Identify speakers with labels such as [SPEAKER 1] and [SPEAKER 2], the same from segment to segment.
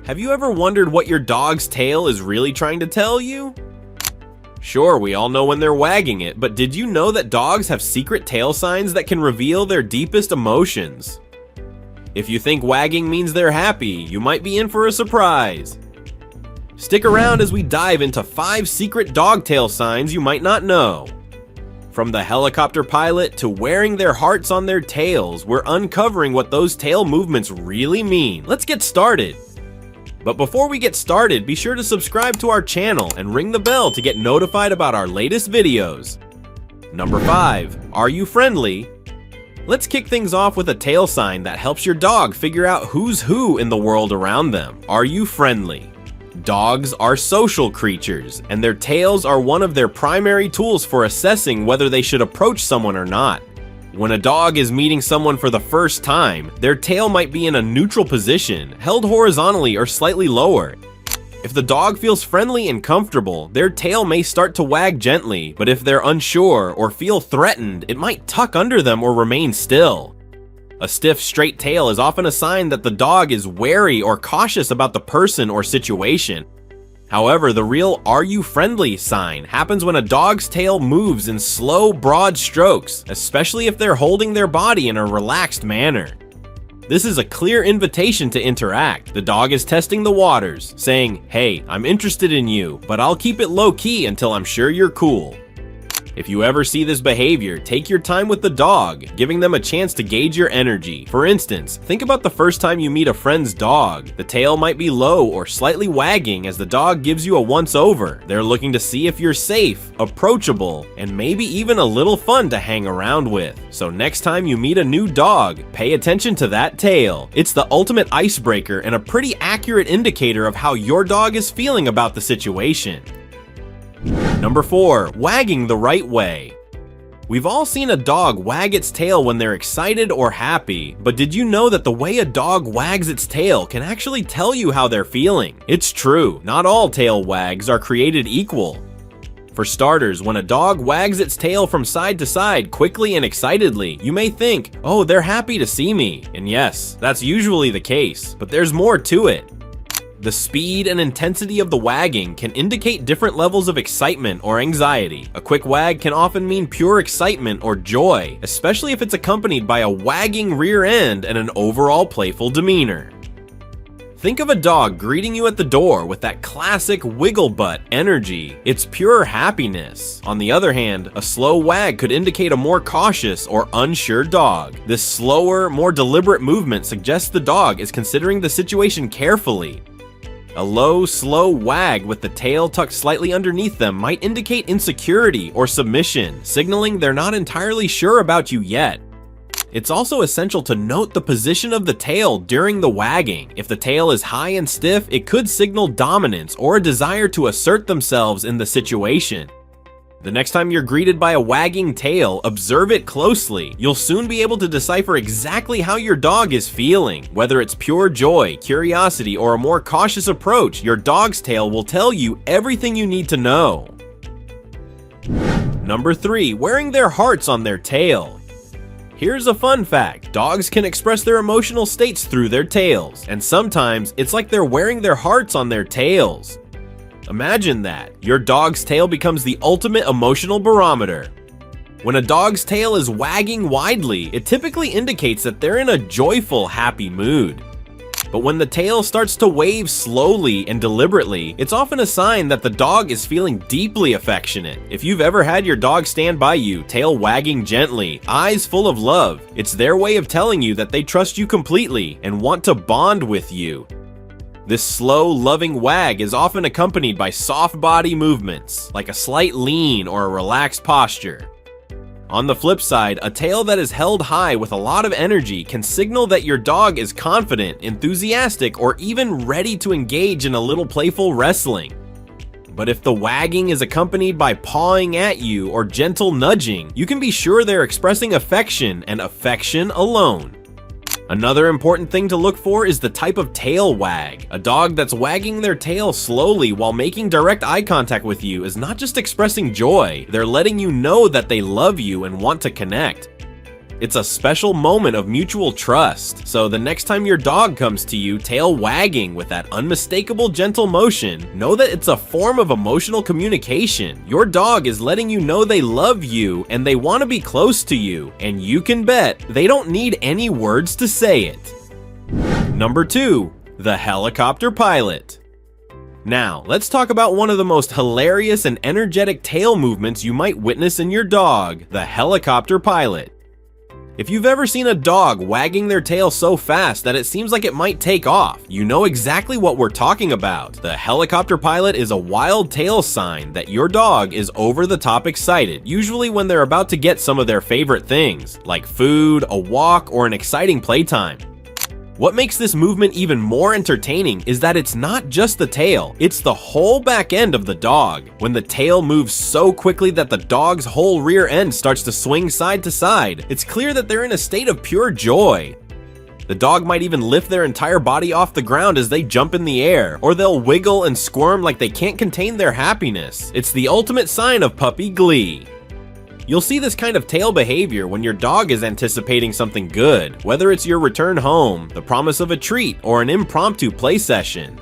[SPEAKER 1] Have you ever wondered what your dog's tail is really trying to tell you? Sure, we all know when they're wagging it, but did you know that dogs have secret tail signs that can reveal their deepest emotions? If you think wagging means they're happy, you might be in for a surprise. Stick around as we dive into 5 secret dog tail signs you might not know. From the helicopter pilot to wearing their hearts on their tails, we're uncovering what those tail movements really mean. Let's get started. But before we get started, be sure to subscribe to our channel and ring the bell to get notified about our latest videos. Number 5. Are you friendly? Let's kick things off with a tail sign that helps your dog figure out who's who in the world around them. Are you friendly? Dogs are social creatures, and their tails are one of their primary tools for assessing whether they should approach someone or not. When a dog is meeting someone for the first time, their tail might be in a neutral position, held horizontally or slightly lower. If the dog feels friendly and comfortable, their tail may start to wag gently, but if they're unsure or feel threatened, it might tuck under them or remain still. A stiff, straight tail is often a sign that the dog is wary or cautious about the person or situation. However, the real "are you friendly" sign happens when a dog's tail moves in slow, broad strokes, especially if they're holding their body in a relaxed manner. This is a clear invitation to interact. The dog is testing the waters, saying, "Hey, I'm interested in you, but I'll keep it low-key until I'm sure you're cool." If you ever see this behavior, take your time with the dog, giving them a chance to gauge your energy. For instance, think about the first time you meet a friend's dog. The tail might be low or slightly wagging as the dog gives you a once-over. They're looking to see if you're safe, approachable, and maybe even a little fun to hang around with. So next time you meet a new dog, pay attention to that tail. It's the ultimate icebreaker and a pretty accurate indicator of how your dog is feeling about the situation. Number 4. Wagging the right way. We've all seen a dog wag its tail when they're excited or happy, but did you know that the way a dog wags its tail can actually tell you how they're feeling? It's true, not all tail wags are created equal. For starters, when a dog wags its tail from side to side quickly and excitedly, you may think, "Oh, they're happy to see me." And yes, that's usually the case, but there's more to it. The speed and intensity of the wagging can indicate different levels of excitement or anxiety. A quick wag can often mean pure excitement or joy, especially if it's accompanied by a wagging rear end and an overall playful demeanor. Think of a dog greeting you at the door with that classic wiggle butt energy. It's pure happiness. On the other hand, a slow wag could indicate a more cautious or unsure dog. This slower, more deliberate movement suggests the dog is considering the situation carefully. A low, slow wag with the tail tucked slightly underneath them might indicate insecurity or submission, signaling they're not entirely sure about you yet. It's also essential to note the position of the tail during the wagging. If the tail is high and stiff, it could signal dominance or a desire to assert themselves in the situation. The next time you're greeted by a wagging tail, observe it closely. You'll soon be able to decipher exactly how your dog is feeling. Whether it's pure joy, curiosity, or a more cautious approach, your dog's tail will tell you everything you need to know. Number 3. Wearing their hearts on their tail. Here's a fun fact. Dogs can express their emotional states through their tails, and sometimes it's like they're wearing their hearts on their tails. Imagine that. Your dog's tail becomes the ultimate emotional barometer. When a dog's tail is wagging widely, it typically indicates that they're in a joyful, happy mood. But when the tail starts to wave slowly and deliberately, it's often a sign that the dog is feeling deeply affectionate. If you've ever had your dog stand by you, tail wagging gently, eyes full of love, it's their way of telling you that they trust you completely and want to bond with you. This slow, loving wag is often accompanied by soft body movements, like a slight lean or a relaxed posture. On the flip side, a tail that is held high with a lot of energy can signal that your dog is confident, enthusiastic, or even ready to engage in a little playful wrestling. But if the wagging is accompanied by pawing at you or gentle nudging, you can be sure they're expressing affection and affection alone. Another important thing to look for is the type of tail wag. A dog that's wagging their tail slowly while making direct eye contact with you is not just expressing joy, they're letting you know that they love you and want to connect. It's a special moment of mutual trust. So the next time your dog comes to you, tail wagging with that unmistakable gentle motion, know that it's a form of emotional communication. Your dog is letting you know they love you and they want to be close to you, and you can bet they don't need any words to say it. Number 2. The helicopter pilot. Now, let's talk about one of the most hilarious and energetic tail movements you might witness in your dog, the helicopter pilot. If you've ever seen a dog wagging their tail so fast that it seems like it might take off, you know exactly what we're talking about. The helicopter pilot is a wild tail sign that your dog is over the top excited, usually when they're about to get some of their favorite things, like food, a walk, or an exciting playtime. What makes this movement even more entertaining is that it's not just the tail, it's the whole back end of the dog. When the tail moves so quickly that the dog's whole rear end starts to swing side to side, it's clear that they're in a state of pure joy. The dog might even lift their entire body off the ground as they jump in the air, or they'll wiggle and squirm like they can't contain their happiness. It's the ultimate sign of puppy glee. You'll see this kind of tail behavior when your dog is anticipating something good, whether it's your return home, the promise of a treat, or an impromptu play session.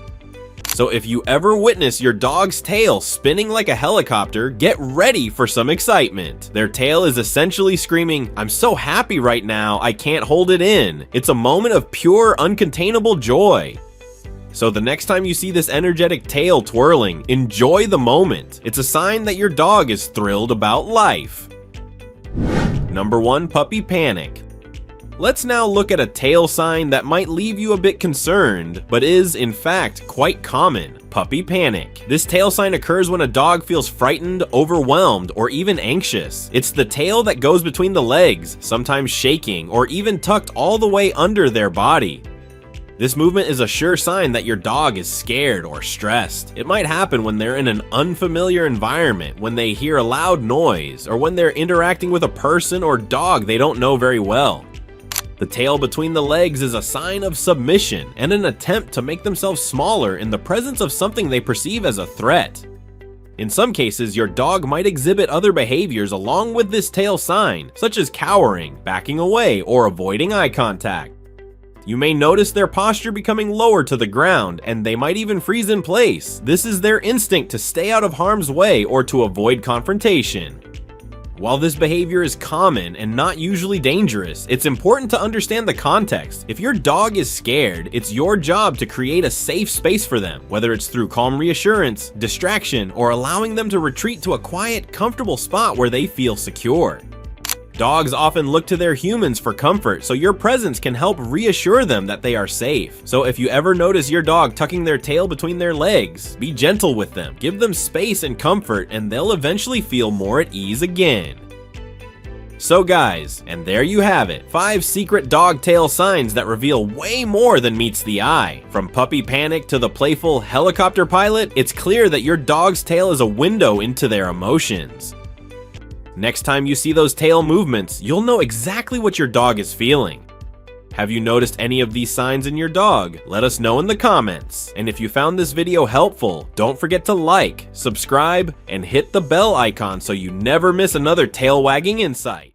[SPEAKER 1] So if you ever witness your dog's tail spinning like a helicopter, get ready for some excitement. Their tail is essentially screaming, "I'm so happy right now, I can't hold it in." It's a moment of pure, uncontainable joy. So the next time you see this energetic tail twirling, enjoy the moment. It's a sign that your dog is thrilled about life. Number 1. Puppy panic. Let's now look at a tail sign that might leave you a bit concerned, but is, in fact, quite common: puppy panic. This tail sign occurs when a dog feels frightened, overwhelmed, or even anxious. It's the tail that goes between the legs, sometimes shaking, or even tucked all the way under their body. This movement is a sure sign that your dog is scared or stressed. It might happen when they're in an unfamiliar environment, when they hear a loud noise, or when they're interacting with a person or dog they don't know very well. The tail between the legs is a sign of submission and an attempt to make themselves smaller in the presence of something they perceive as a threat. In some cases, your dog might exhibit other behaviors along with this tail sign, such as cowering, backing away, or avoiding eye contact. You may notice their posture becoming lower to the ground, and they might even freeze in place. This is their instinct to stay out of harm's way or to avoid confrontation. While this behavior is common and not usually dangerous, it's important to understand the context. If your dog is scared, it's your job to create a safe space for them, whether it's through calm reassurance, distraction, or allowing them to retreat to a quiet, comfortable spot where they feel secure. Dogs often look to their humans for comfort, so your presence can help reassure them that they are safe. So if you ever notice your dog tucking their tail between their legs, be gentle with them, give them space and comfort, and they'll eventually feel more at ease again. So guys, and there you have it, 5 secret dog tail signs that reveal way more than meets the eye. From puppy panic to the playful helicopter pilot, it's clear that your dog's tail is a window into their emotions. Next time you see those tail movements, you'll know exactly what your dog is feeling. Have you noticed any of these signs in your dog? Let us know in the comments. And if you found this video helpful, don't forget to like, subscribe, and hit the bell icon so you never miss another tail wagging insight.